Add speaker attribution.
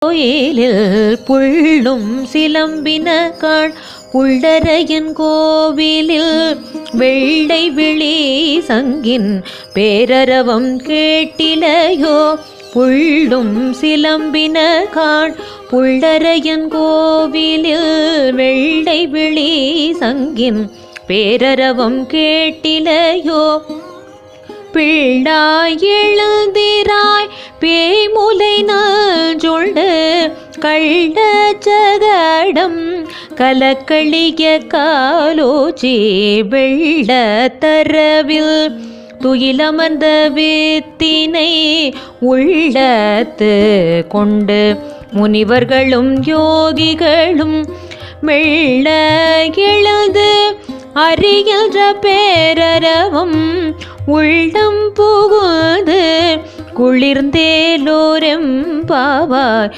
Speaker 1: கோயிலில் புள்ளும் சிலம்பின காண் உள்ளரையன் கோவிலில் வெள்ளை விழி சங்கின் பேரரவம் கேட்டிலையோ புள்ளும் சிலம்பின காண் புள்ளரையன் கோவிலில் வெள்ளை விழி சங்கின் பேரரவம் கேட்டிலையோ பிள்ளாய் எழுந்திராய் பேய்முலை நாஞ்சொண்டு கள்ள ஜகடம் கலக்களிய காலோச்சி வெள்ள தரவில் துயிலமர்ந்த வித்தினை உள்ளத்து கொண்டு முனிவர்களும் யோகிகளும் மெல்ல எழுந்து அறிகின்ற பேரரவம் உள்ளம் புகுந்து குளிர்ந்தேலோரெம்பாவாய்